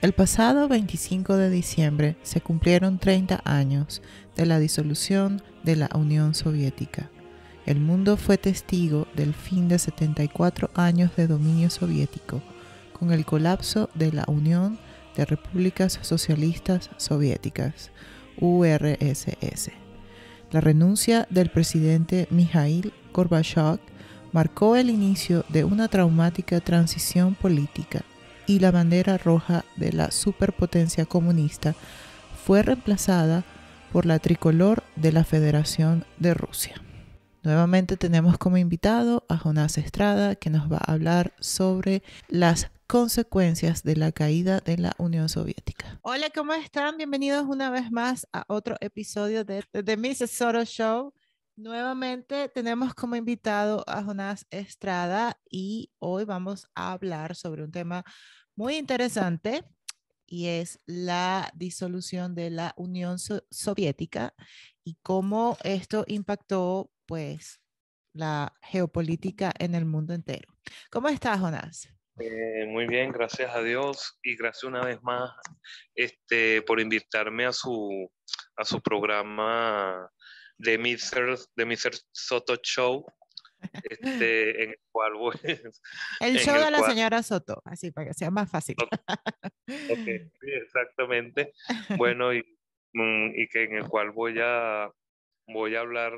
El pasado 25 de diciembre se cumplieron 30 años de la disolución de la Unión Soviética. El mundo fue testigo del fin de 74 años de dominio soviético, con el colapso de la Unión de Repúblicas Socialistas Soviéticas, URSS. La renuncia del presidente Mikhail Gorbachev marcó el inicio de una traumática transición política y la bandera roja de la superpotencia comunista fue reemplazada por la tricolor de la Federación de Rusia. Nuevamente tenemos como invitado a Jonás Estrada, que nos va a hablar sobre las consecuencias de la caída de la Unión Soviética. Hola, ¿cómo están? Bienvenidos una vez más a otro episodio de The Mrs. Soto Show. Nuevamente tenemos como invitado a Jonás Estrada y hoy vamos a hablar sobre un tema muy interesante y es la disolución de la Unión Soviética y cómo esto impactó pues la geopolítica en el mundo entero. ¿Cómo estás, Jonás? Muy bien, gracias a Dios y gracias una vez más por invitarme a su programa de Mr. Soto Show, en el cual El en show el de la cual, señora Soto, así para que sea más fácil. ok, sí, exactamente, bueno, y que en el cual voy a hablar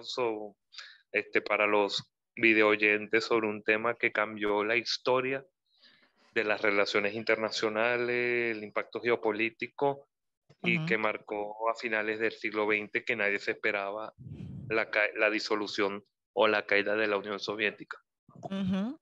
para los video oyentes sobre un tema que cambió la historia de las relaciones internacionales, el impacto geopolítico y que marcó a finales del siglo XX que nadie se esperaba la disolución o la caída de la Unión Soviética. Ujú.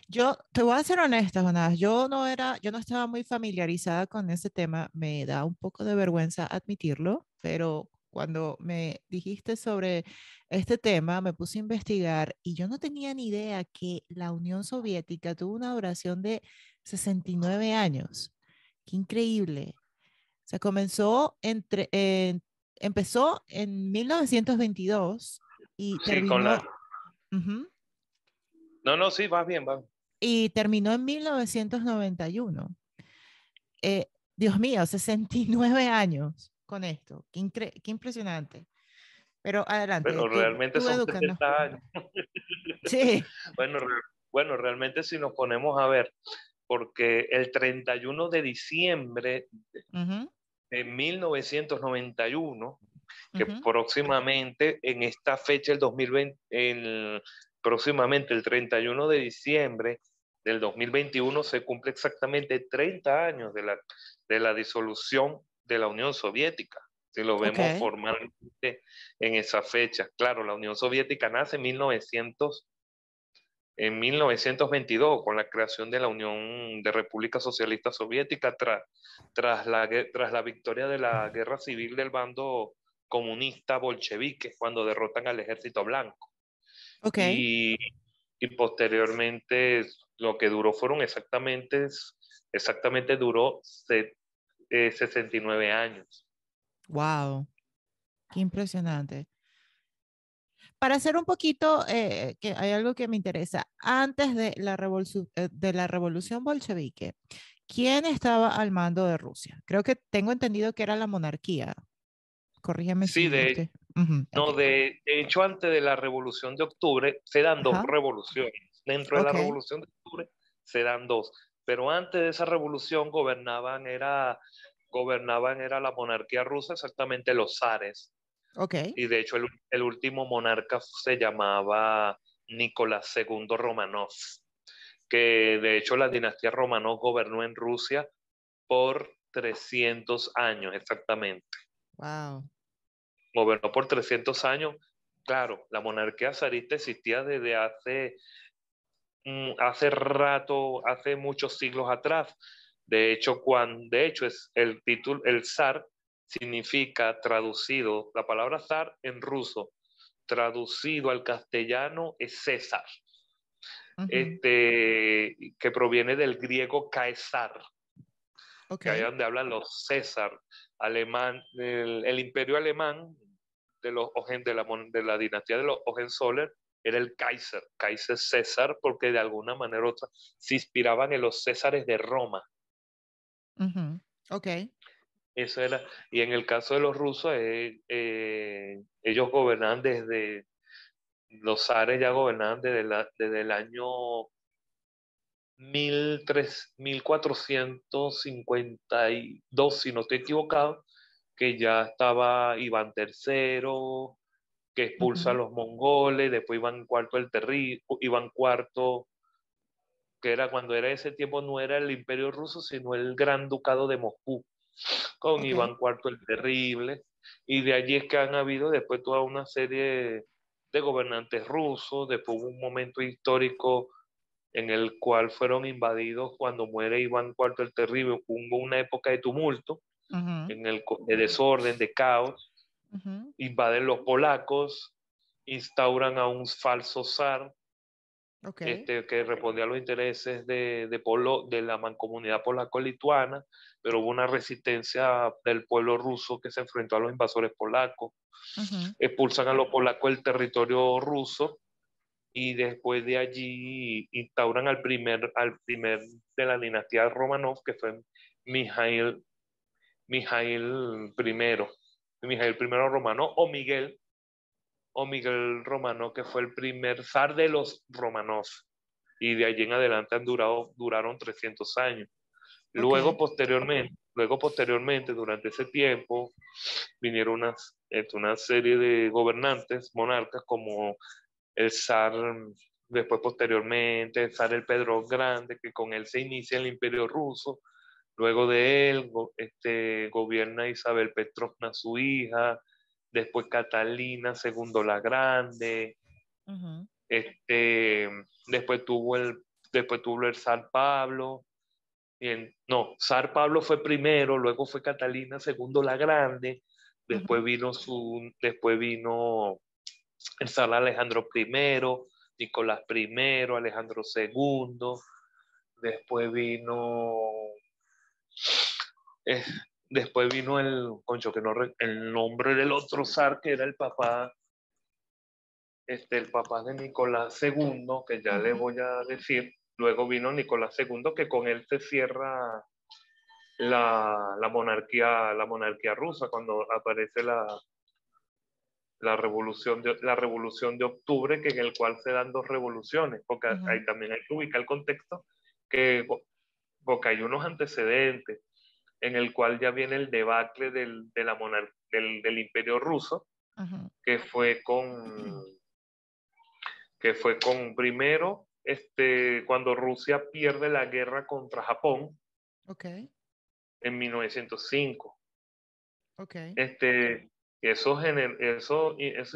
Yo te voy a ser honesta, Jonás, yo no estaba muy familiarizada con ese tema, me da un poco de vergüenza admitirlo, pero cuando me dijiste sobre este tema, me puse a investigar y yo no tenía ni idea que la Unión Soviética tuvo una duración de 69 años. Qué increíble. O sea, empezó en 1922 y Sí, con la... terminó. Ujú, No, no, sí, va bien, va bien. y terminó en 1991. Eh, Dios mío, 69 años con esto. Qué impresionante. Pero adelante, Bueno, realmente tú son edúcanos. 70 años. Sí. Bueno, bueno, realmente si nos ponemos a ver, porque el 31 de diciembre Ujú, de 1991, que ujú, próximamente en esta fecha, el 2020, próximamente el 31 de diciembre del 2021, se cumple exactamente 30 años de la disolución de la Unión Soviética, si lo ok. vemos formalmente en esa fecha. Claro, la Unión Soviética nace en 1922 con la creación de la Unión de República Socialista Soviética tras la victoria de la guerra civil del bando comunista bolchevique cuando derrotan al ejército blanco. Ok. Y, y posteriormente lo que duró fueron exactamente duró 69 años. Wow. Qué impresionante. Para hacer un poquito, que hay algo que me interesa. Antes de la revolución bolchevique, ¿quién estaba al mando de Rusia? Creo que tengo entendido que era la monarquía. Corrígeme Sí, si usted. Ujú, ok. no, de hecho, antes de la Revolución de Octubre se dan dos Ajá. revoluciones. Dentro de la Ok. Revolución de Octubre se dan dos. Pero antes de esa revolución gobernaban era la monarquía rusa, exactamente los zares. Ok. Y de hecho, el último monarca se llamaba Nicolás II Romanov, que de hecho la dinastía Romanov gobernó en Rusia por 300 años exactamente. Wow. Gobernó por 300 años. Claro, la monarquía zarista existía desde hace rato, hace muchos siglos atrás. De hecho es el título, el zar significa traducido, la palabra zar en ruso, traducido al castellano es César, Ujú, que proviene del griego Caesar, ok. que allá donde hablan los César, el imperio alemán de la dinastía de los Hohenzollern era el Kaiser César, porque de alguna manera u otra se inspiraban en los Césares de Roma. Ujú. Ok. Eso era, y en el caso de los rusos, ellos gobernaban los zares ya gobernaban desde el año 1452, si no estoy equivocado, que ya estaba Iván III, que expulsa a Ujú. los mongoles, después Iván IV, que era cuando era ese tiempo no era el Imperio Ruso, sino el Gran Ducado de Moscú, con Ok. Iván IV el Terrible, y de allí es que han habido después toda una serie de gobernantes rusos, después hubo un momento histórico en el cual fueron invadidos cuando muere Iván IV el Terrible, hubo una época de tumulto, Ujú. de desorden, de caos, Ujú. invaden los polacos, instauran a un falso zar, Ok. que respondía a los intereses de la mancomunidad polaco-lituana, pero hubo una resistencia del pueblo ruso que se enfrentó a los invasores polacos, Ujú. expulsan a los polacos del territorio ruso y después de allí instauran al primer de la dinastía Romanov, que fue Mijail, Mijail I Romanov o Miguel Romano, que fue el primer zar de los Romanov. Y de allí en adelante duraron 300 años. Ok. Luego posteriormente, durante ese tiempo, vinieron una serie de gobernantes, monarcas, como el zar, después posteriormente, el zar el Pedro Grande, que con él se inicia el Imperio Ruso. Luego de él, gobierna Isabel Petrovna, su hija, después Catalina II la Grande, Ujú. este, después tuvo el zar Pablo, no, zar Pablo fue primero, luego fue Catalina II la Grande, Ujú. después vino el zar Alejandro I, Nicolás I, Alejandro II, después vino, eh, después vino concho, que no, el nombre del otro zar, que era el papá de Nicolás II, que ya le Ujú. voy a decir. Luego vino Nicolás II, que con él se cierra la monarquía rusa, cuando aparece la revolución de octubre, que en el cual se dan dos revoluciones, porque ahí Ujú. también hay que ubicar el contexto, que, porque hay unos antecedentes en el cual ya viene el debacle del imperio ruso, Ujú. que fue con primero, cuando Rusia pierde la guerra contra Japón Ok. en 1905. Ok. Este, eso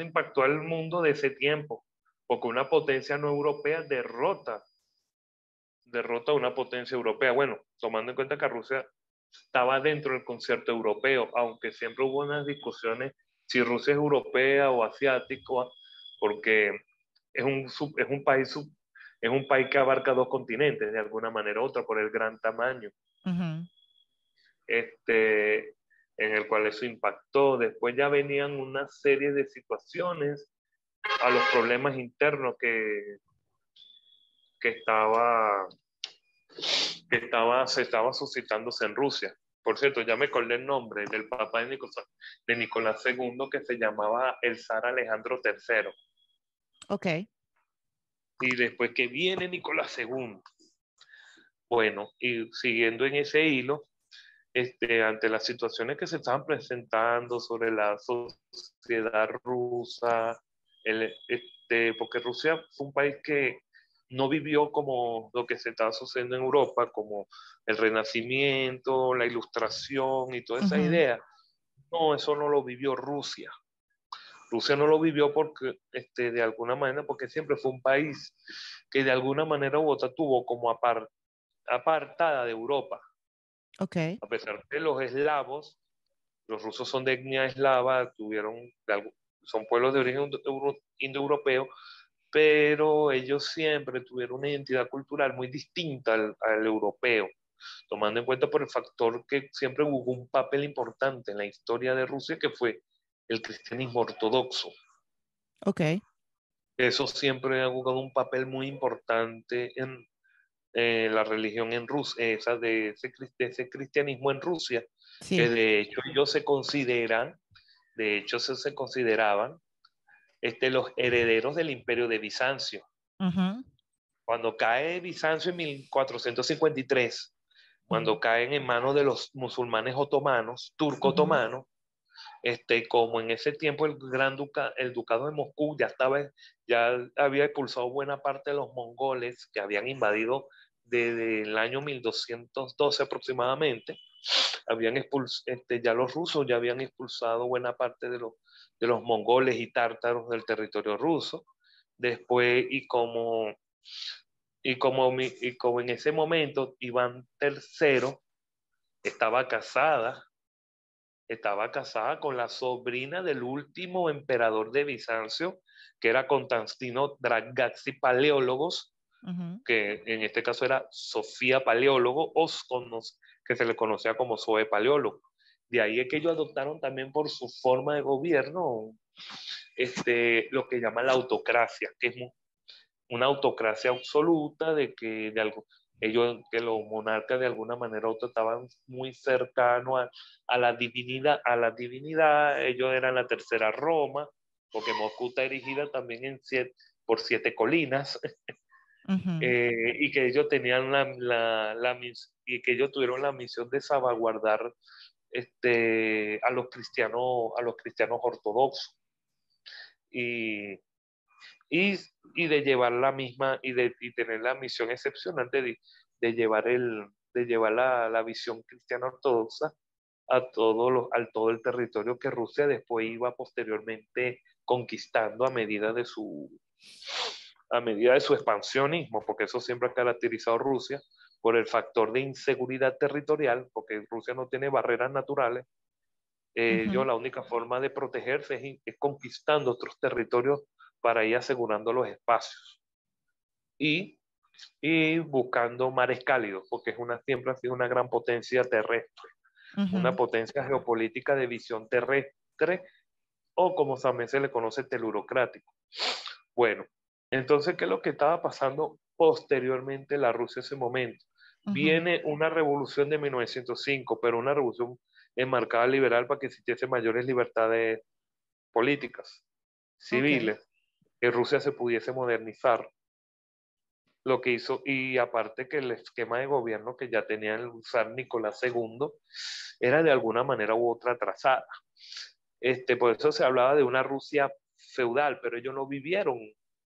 impactó al mundo de ese tiempo, porque una potencia no europea derrota a una potencia europea. Bueno, tomando en cuenta que Rusia estaba dentro del concierto europeo, aunque siempre hubo unas discusiones si Rusia es europea o asiático, porque es un país que abarca dos continentes de alguna manera u otra por el gran tamaño, Ujú. este, en el cual eso impactó. Después ya venían una serie de situaciones a los problemas internos que estaba, se estaba suscitándose en Rusia. Por cierto, ya me acordé el nombre del papá de Nicolás II, que se llamaba el zar Alejandro III. Ok. Y después que viene Nicolás II, bueno, y siguiendo en ese hilo, ante las situaciones que se estaban presentando sobre la sociedad rusa, porque Rusia fue un país que no vivió como lo que se estaba sucediendo en Europa, como el Renacimiento, la Ilustración y toda esa Ujú. idea. No, eso no lo vivió Rusia. Rusia no lo vivió porque, de alguna manera, porque siempre fue un país que de alguna manera u otra tuvo como apartada de Europa. Ok. A pesar de los eslavos, los rusos son de etnia eslava, son pueblos de origen indoeuropeo, pero ellos siempre tuvieron una identidad cultural muy distinta al europeo, tomando en cuenta por el factor que siempre jugó un papel importante en la historia de Rusia, que fue el cristianismo ortodoxo. Ok. Eso siempre ha jugado un papel muy importante la religión en Rusia, de ese cristianismo en Rusia, que Sí. de hecho ellos se consideran, de hecho se consideraban los herederos del imperio de Bizancio. Ujú, Cuando cae Bizancio en 1453, ujú, cuando caen en manos de los musulmanes otomanos, ujú, turco-otomanos, como en ese tiempo el ducado de Moscú ya había expulsado buena parte de los mongoles que habían invadido desde el año 1212 aproximadamente. Ya los rusos ya habían expulsado buena parte de los mongoles y tártaros del territorio ruso. Después, y como en ese momento Iván III estaba casada, estaba casada con la sobrina del último emperador de Bizancio, que era Constantino Dragaxi Paleólogos, ujú. que en este caso era Sofía Paleólogo, que se le conocía como Zoe Paleólogo. De ahí es que ellos adoptaron también por su forma de gobierno lo que llaman la autocracia, que es una autocracia absoluta de que que los monarcas de alguna manera u otra estaban muy cercanos a la divinidad, ellos eran la tercera Roma, porque Moscú está erigida también por siete colinas, Ujú, y que ellos tenían y que ellos tuvieron la misión de salvaguardar a los cristianos ortodoxos. Y y, y de llevar la misma y tener la misión excepcional de llevar la visión cristiana ortodoxa a todo el territorio que Rusia después iba posteriormente conquistando a medida de su expansionismo, porque eso siempre ha caracterizado a Rusia por el factor de inseguridad territorial, porque Rusia no tiene barreras naturales. ujú, La única forma de protegerse es conquistando otros territorios para ir asegurando los espacios y, y buscando mares cálidos, porque siempre ha sido una gran potencia terrestre, una ujú. potencia geopolítica de visión terrestre, o como también se le conoce, telurocrático. Bueno, entonces, ¿qué es lo que estaba pasando posteriormente en la Rusia en ese momento? Ujú. Viene una revolución de 1905, pero una revolución enmarcada liberal para que existiese mayores libertades políticas, Ok. civiles, que Rusia se pudiese modernizar. Lo que hizo, y aparte que el esquema de gobierno que ya tenía el zar Nicolás II era de alguna manera u otra atrasada. Por eso se hablaba de una Rusia feudal, pero ellos no vivieron,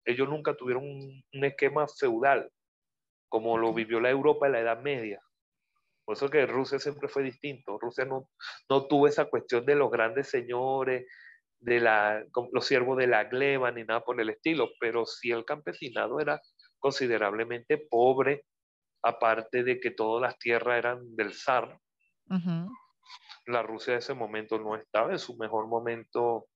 ellos nunca tuvieron un esquema feudal como Ok. lo vivió la Europa en la Edad Media. Por eso que Rusia siempre fue distinto. Rusia no tuvo esa cuestión de los grandes señores, los siervos de la gleba, ni nada por el estilo, pero sí el campesinado era considerablemente pobre, aparte de que todas las tierras eran del zar. Ujú, La Rusia de ese momento no estaba en su mejor momento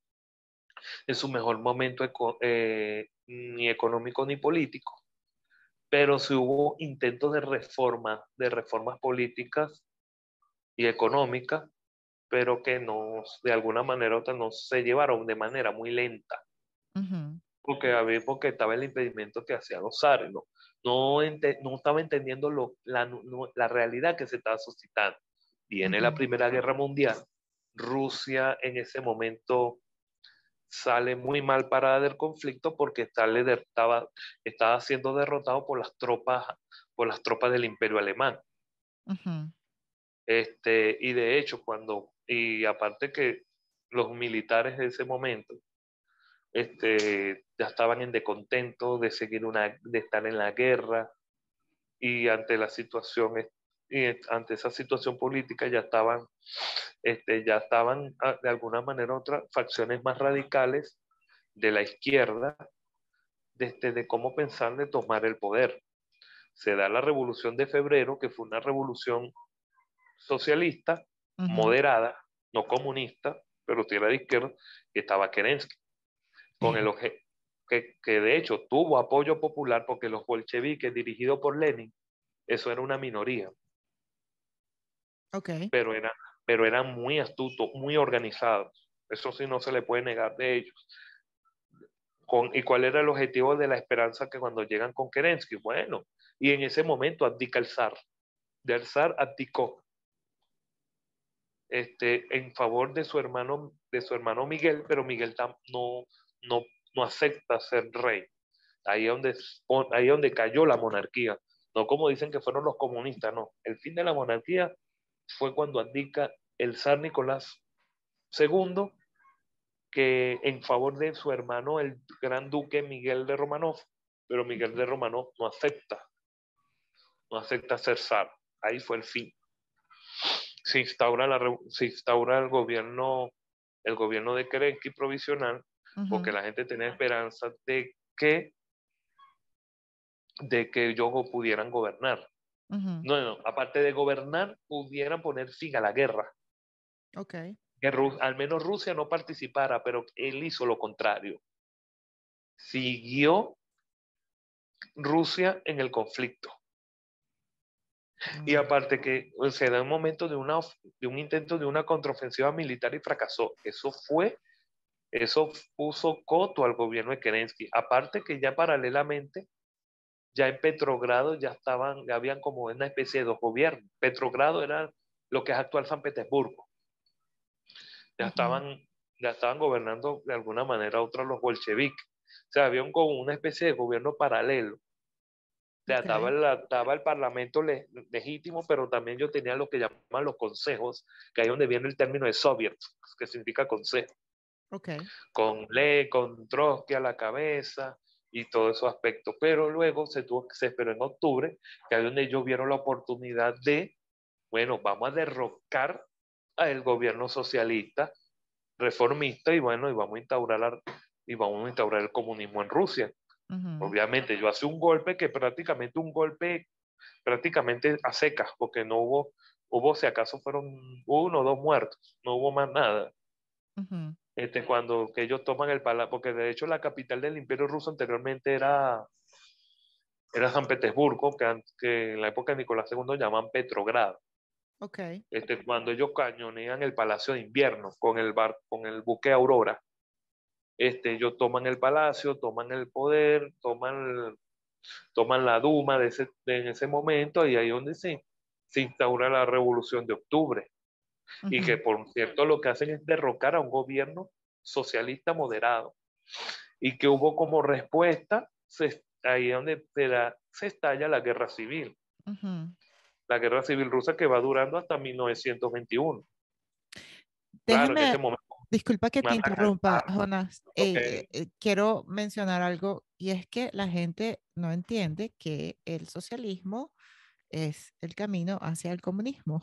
ni económico ni político, pero sí hubo intentos de reformas políticas y económicas, pero que no, de alguna manera u otra no se llevaron de manera muy lenta, ujú, porque estaba el impedimento que hacían los zares, no estaba entendiendo la realidad que se estaba suscitando. Viene la ujú. Primera Guerra Mundial, Rusia en ese momento sale muy mal parada del conflicto porque estaba siendo derrotado por las tropas del Imperio Alemán. Ujú, Y de hecho, y aparte que los militares de ese momento, ya estaban en descontento de estar en la guerra, y ante esa situación política ya estaban de alguna manera u otra facciones más radicales de la izquierda, de cómo pensar de tomar el poder. Se da la Revolución de Febrero, que fue una revolución socialista, ujú. moderada, no comunista, pero sí era de izquierda, que estaba Kerensky, con que de hecho tuvo apoyo popular porque los bolcheviques dirigidos por Lenin, eso era una minoría, Ok. pero, era, pero eran muy astutos, muy organizados. Eso sí no se le puede negar de ellos. ¿Y cuál era el objetivo de la esperanza que cuando llegan con Kerensky? Bueno, y en ese momento abdica el zar. El zar abdicó en favor de su hermano Miguel, pero Miguel no, no acepta ser rey. Ahí es donde cayó la monarquía. No como dicen que fueron los comunistas, no. El fin de la monarquía fue cuando abdica el zar Nicolás II, que en favor de su hermano, el gran duque Miguel de Romanov, pero Miguel de Romanov no acepta ser zar. Ahí fue el fin. Se instaura el gobierno de Kerensky provisional, porque la gente tenía esperanza de que ellos pudieran gobernar. No, aparte de gobernar, pudieran poner fin a la guerra. Okay. Que al menos Rusia no participara, pero él hizo lo contrario. Siguió Rusia en el conflicto. Y aparte que se da un momento de un intento de una contraofensiva militar y fracasó. Eso puso coto al gobierno de Kerensky. Aparte que ya paralelamente, ya en Petrogrado ya habían como una especie de dos gobiernos. Petrogrado era lo que es actual San Petersburgo. Ya estaban gobernando de alguna manera otros los bolcheviques. O sea, había como una especie de gobierno paralelo. O sea, estaba el parlamento legítimo, pero también yo tenía lo que llaman los consejos, que ahí es donde viene el término de soviet, que significa consejo. Okay. Con Trotsky a la cabeza y todos esos aspectos. Pero luego se esperó en octubre, que es donde ellos vieron la oportunidad de, bueno, vamos a derrocar al gobierno socialista, reformista, y bueno, y vamos a instaurar el comunismo en Rusia. Obviamente, yo hace un golpe prácticamente a secas, porque no hubo si acaso fueron 1 o 2 muertos, no hubo más nada. Cuando que ellos toman el palacio, porque de hecho la capital del Imperio Ruso anteriormente era San Petersburgo, que en la época de Nicolás II llamaban Petrogrado. Okay. Cuando ellos cañonean el Palacio de Invierno con el buque Aurora, ellos toman el palacio, toman el poder, toman la Duma en ese momento, y ahí es donde se instaura la Revolución de Octubre. Y que, por cierto, lo que hacen es derrocar a un gobierno socialista moderado. Y que hubo como respuesta, ahí es donde se estalla la guerra civil. La guerra civil rusa, que va durando hasta 1921. Claro, en ese momento. Disculpa que te interrumpa, Matan. Jonas. Okay. Quiero mencionar algo, y es que la gente no entiende que el socialismo es el camino hacia el comunismo.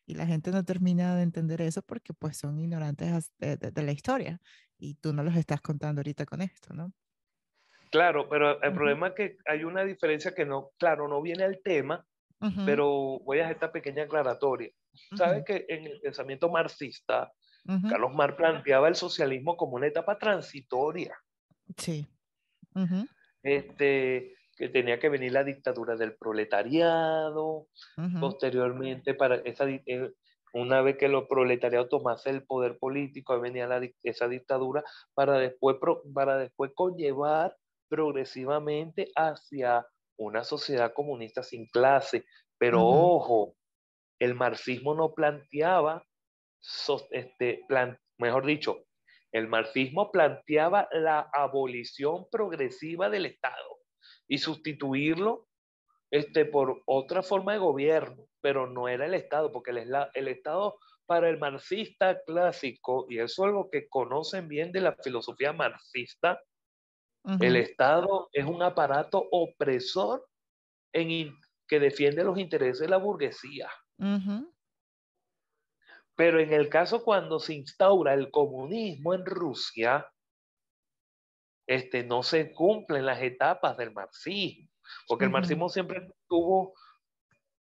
Y la gente no termina de entender eso porque pues son ignorantes de la historia. Y tú no los estás contando ahorita con esto, ¿no? Claro, pero el problema es que hay una diferencia que no, claro, no viene al tema, pero voy a hacer esta pequeña aclaratoria. ¿Sabes que en el pensamiento marxista, Carlos Marx planteaba el socialismo como una etapa transitoria? Sí. Que tenía que venir la dictadura del proletariado, posteriormente una vez que los proletariados tomasen el poder político, ahí venía esa dictadura para después conllevar progresivamente hacia una sociedad comunista sin clase. Pero ojo, el marxismo no planteaba, mejor dicho, el marxismo planteaba la abolición progresiva del Estado y sustituirlo por otra forma de gobierno, pero no era el Estado, porque el Estado para el marxista clásico, y eso es algo que conocen bien de la filosofía marxista, el Estado es un aparato opresor que defiende los intereses de la burguesía. Pero en el caso cuando se instaura el comunismo en Rusia, no se cumplen las etapas del marxismo, porque el marxismo siempre tuvo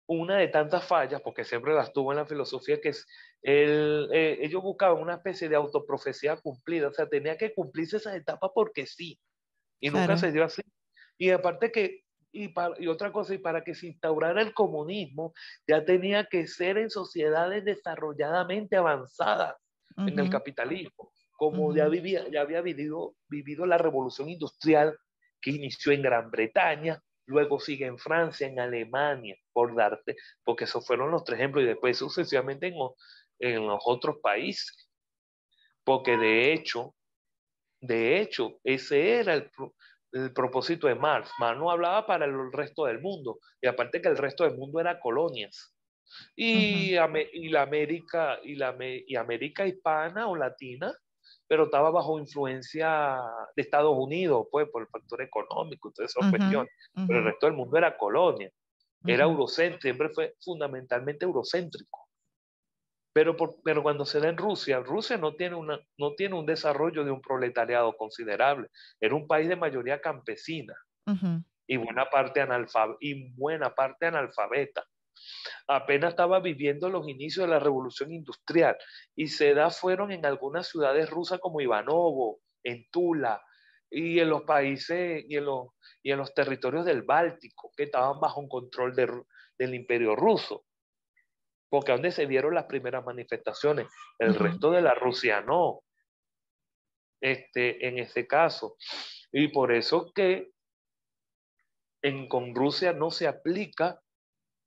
una de tantas fallas, porque siempre las tuvo en la filosofía, que es ellos buscaban una especie de autoprofecía cumplida, o sea, tenía que cumplirse esa etapa porque sí, y nunca se dio así. Y aparte y otra cosa, y para que se instaurara el comunismo, ya tenía que ser en sociedades desarrolladamente avanzadas en el capitalismo, como ya había vivido la revolución industrial que inició en Gran Bretaña, luego sigue en Francia, en Alemania, por darte, porque esos fueron los tres ejemplos, y después sucesivamente en los otros países, porque de hecho, ese era el propósito de Marx. Marx no hablaba para el resto del mundo, y aparte que el resto del mundo era colonias. Ujú, Y la América, y América hispana o latina, pero estaba bajo influencia de Estados Unidos, pues, por el factor económico y todas esas ujú, cuestiones. Pero el ujú, resto del mundo era colonia, era ujú, eurocéntrico, siempre fue fundamentalmente eurocéntrico. Pero cuando se da en Rusia, Rusia no tiene un desarrollo de un proletariado considerable. Era un país de mayoría campesina ujú, y buena parte analfabeta. Apenas estaba viviendo los inicios de la revolución industrial y se da fueron en algunas ciudades rusas como Ivanovo, en Tula y en los países y en los territorios del Báltico que estaban bajo un control del imperio ruso, porque donde se dieron las primeras manifestaciones, el ujú. resto de la Rusia no, en ese caso. Y por eso que con Rusia no se aplica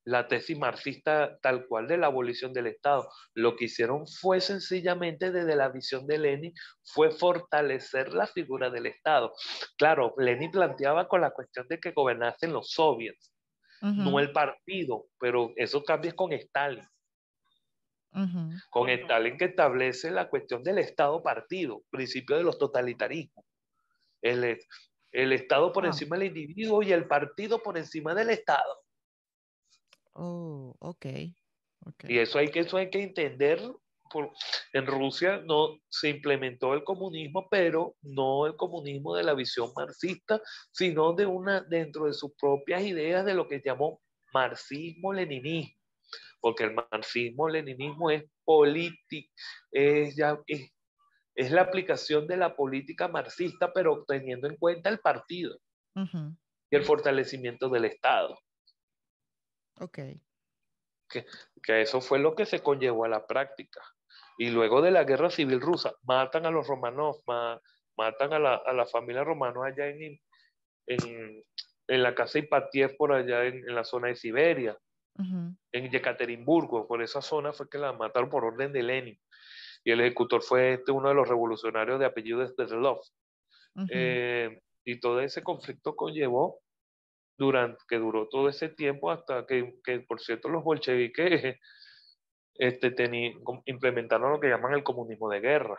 la tesis marxista tal cual de la abolición del Estado. Lo que hicieron fue sencillamente desde la visión de Lenin, fue fortalecer la figura del Estado. Claro, Lenin planteaba con la cuestión de que gobernasen los soviets, no Ujú, el partido, pero eso cambia con Stalin. ujú. Con Stalin que establece la cuestión del Estado-partido, principio de los totalitarismos. El, el Estado por Ah, encima del individuo y el partido por encima del Estado. oh, ok, ok. Y eso hay que entender. Por, en Rusia no se implementó el comunismo, pero no el comunismo de la visión marxista, sino dentro de sus propias ideas de lo que llamó marxismo-leninismo, porque el marxismo-leninismo es político, es la aplicación de la política marxista, pero teniendo en cuenta el partido Ujú, y el fortalecimiento del Estado. ok. Que, que eso fue lo que se conllevó a la práctica. Y luego de la guerra civil rusa, matan a los Romanov, matan a la familia Romanov allá en, en la casa Ipatiev, por allá en la zona de Siberia, Ujú, en Yekaterinburgo. Por esa zona fue que la mataron por orden de Lenin. Y el ejecutor fue uno de los revolucionarios de apellido Sverdlov. ujú. Y todo ese conflicto conllevó que duró todo ese tiempo hasta que por cierto, los bolcheviques implementaron lo que llaman el comunismo de guerra.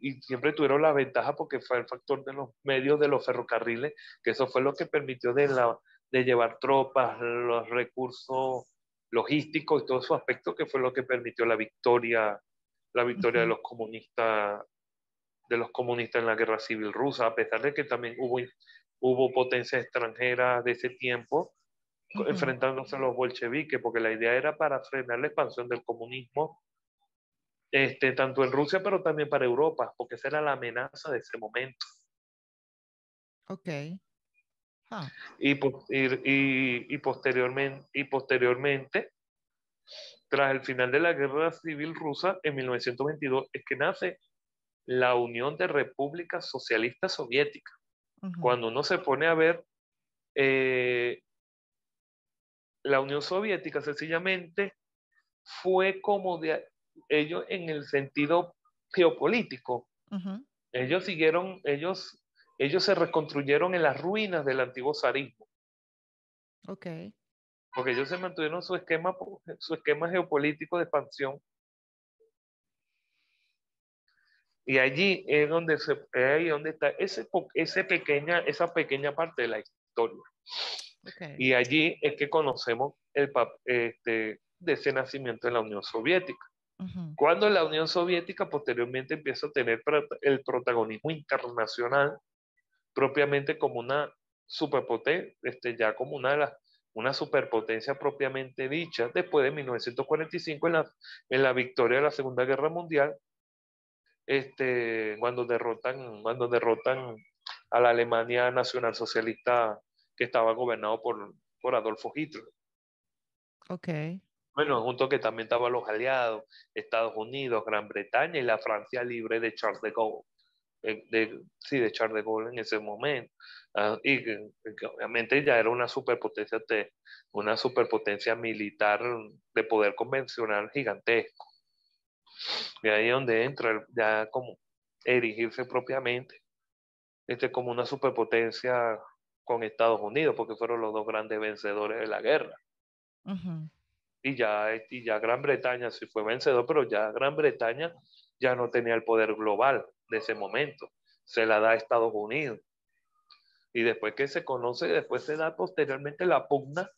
Y siempre tuvieron la ventaja porque fue el factor de los medios de los ferrocarriles, que eso fue lo que permitió de llevar tropas, los recursos logísticos y todos esos aspectos, que fue lo que permitió la victoria Ujú, de los comunistas en la guerra civil rusa, a pesar de que también hubo potencias extranjeras de ese tiempo ujú. enfrentándose a los bolcheviques, porque la idea era para frenar la expansión del comunismo, tanto en Rusia, pero también para Europa, porque esa era la amenaza de ese momento. Ok. Ah, Y posteriormente, tras el final de la Guerra Civil Rusa, en 1922, es que nace la Unión de Repúblicas Socialistas Soviéticas. ujú, Cuando uno se pone a ver, eh, la Unión Soviética sencillamente fue como de ellos en el sentido geopolítico. ujú. Ellos se reconstruyeron en las ruinas del antiguo zarismo, Ok. porque ellos se mantuvieron su esquema geopolítico de expansión. Y allí es ahí donde está esa pequeña parte de la historia. Ok. Y allí es que conocemos de ese nacimiento de la Unión Soviética. Ujú, Cuando la Unión Soviética posteriormente empieza a tener el protagonismo internacional, propiamente como una superpotencia, ya como una superpotencia propiamente dicha, después de 1945 en la victoria de la Segunda Guerra Mundial, cuando derrotan a la Alemania nacionalsocialista que estaba gobernado por Adolfo Hitler. ok. Bueno, junto que también estaban los aliados, Estados Unidos, Gran Bretaña y la Francia libre de Charles de Gaulle. sí, de Charles de Gaulle en ese momento. Que obviamente ya era una superpotencia militar de poder convencional gigantesco. Y ahí es donde entra ya como erigirse propiamente como una superpotencia con Estados Unidos, porque fueron los dos grandes vencedores de la guerra. Ujú. Y ya Gran Bretaña sí fue vencedor, pero ya Gran Bretaña ya no tenía el poder global de ese momento. Se la da a Estados Unidos. Y después que se conoce, después se da posteriormente Ujú. la pugna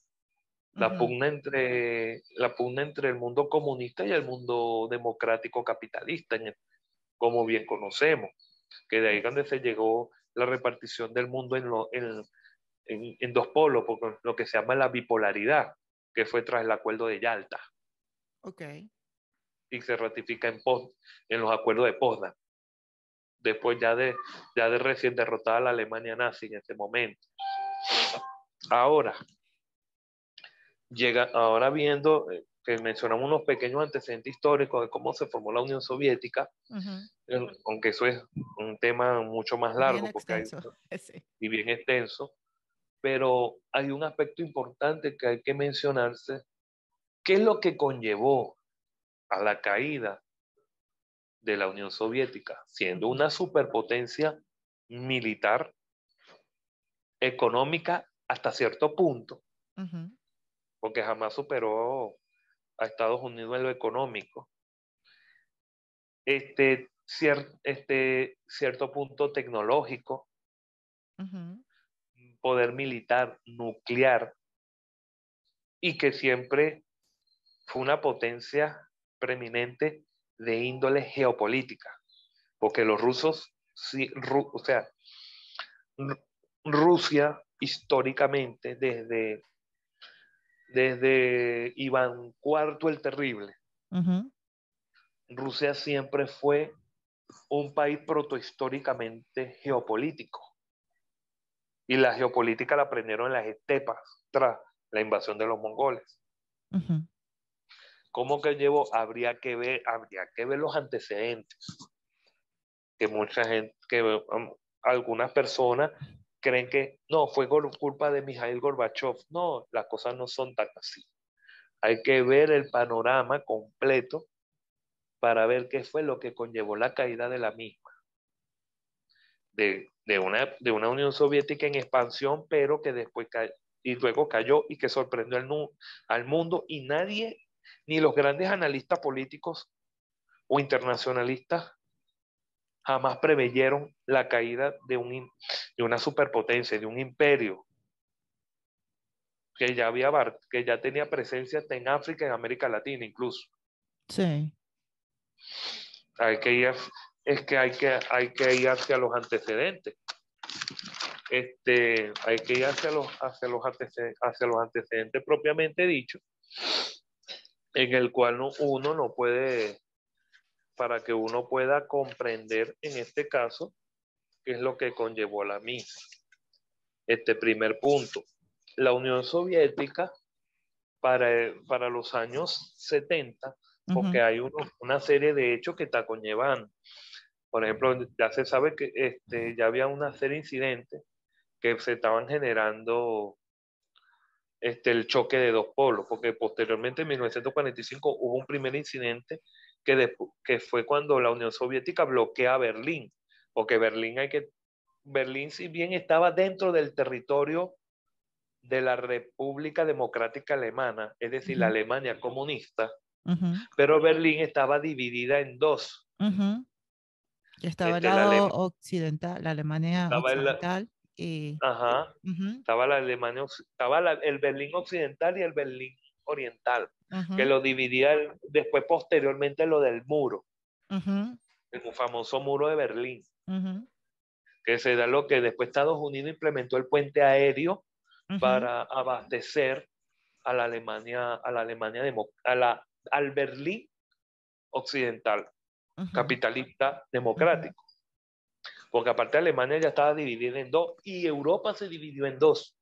entre el mundo comunista y el mundo democrático capitalista, como bien conocemos, que de ahí es donde se llegó la repartición del mundo en dos polos, porque lo que se llama la bipolaridad, que fue tras el acuerdo de Yalta Ok. y se ratifica en los acuerdos de Potsdam, después ya de recién derrotada la Alemania nazi en ese momento. Ahora, ahora viendo que mencionamos unos pequeños antecedentes históricos de cómo se formó la Unión Soviética, Ujú. aunque eso es un tema mucho más Bien largo porque extenso. Sí. y bien extenso, pero hay un aspecto importante que hay que mencionarse. ¿Qué es lo que conllevó a la caída de la Unión Soviética? Siendo una superpotencia militar, económica hasta cierto punto, Ujú. porque jamás superó a Estados Unidos en lo económico. Cierto punto tecnológico, Ujú. poder militar, nuclear, y que siempre fue una potencia preeminente de índole geopolítica, porque los rusos, sí, o sea, Rusia históricamente, desde Iván IV el Terrible, Ujú. Rusia siempre fue un país protohistóricamente geopolítico. Y la geopolítica la aprendieron en las estepas tras la invasión de los mongoles. Ujú. ¿Cómo que llevó? Habría que ver los antecedentes. Que mucha gente, algunas personas creen que no, fue culpa de Mikhail Gorbachev. No, las cosas no son tan así. Hay que ver el panorama completo para ver qué fue lo que conllevó la caída de la misma. De una Unión Soviética en expansión, pero que después cayó, y luego cayó y que sorprendió al mundo, y nadie, ni los grandes analistas políticos o internacionalistas, jamás preveyeron la caída de una superpotencia, de un imperio que ya tenía presencia hasta en África y en América Latina incluso. Sí. Hay que ir, es que hay que ir hacia los antecedentes. Hay que ir hacia los antecedentes propiamente dicho, en el cual uno no puede, para que uno pueda comprender en este caso qué es lo que conllevó la misma. Este primer punto, la Unión Soviética para los años 70, porque Ujú. hay una serie de hechos que está conllevando. Por ejemplo, ya se sabe que ya había una serie de incidentes que se estaban generando el choque de dos polos, porque posteriormente en 1945 hubo un primer incidente que fue cuando la Unión Soviética bloquea Berlín, porque Berlín si bien estaba dentro del territorio de la República Democrática Alemana, es decir, la Ujú. Alemania comunista, Ujú. pero Berlín estaba dividida en dos. Ujú. Que estaba el Este, la lado Alem- occidental, la Alemania estaba el, occidental y ajá, ujú. estaba la Alemania, el Berlín occidental y el Berlín oriental, que Ujú. lo dividía después posteriormente lo del muro, Ujú. el famoso muro de Berlín, Ujú. que se da lo que después Estados Unidos implementó el puente aéreo Ujú. para abastecer al Berlín occidental, Ujú. capitalista Ujú. democrático, porque aparte Alemania ya estaba dividida en dos y Europa se dividió en dos.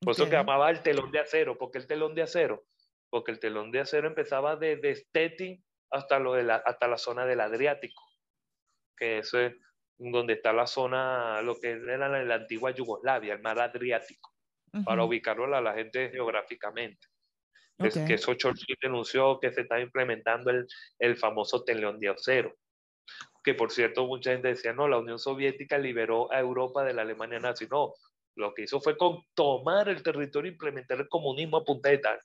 Por eso que Ok. llamaba el telón de acero. ¿Por qué el telón de acero? Porque el telón de acero empezaba desde Stettin hasta la zona del Adriático. que eso es donde está la zona, lo que era la antigua Yugoslavia, el mar Adriático, para ubicarlo a la gente geográficamente. Es que Ok. eso Churchill denunció que se estaba implementando el famoso Tenión de Acero, que por cierto mucha gente decía, no, la Unión Soviética liberó a Europa de la Alemania nazi. No, lo que hizo fue tomar el territorio e implementar el comunismo a punta de tal.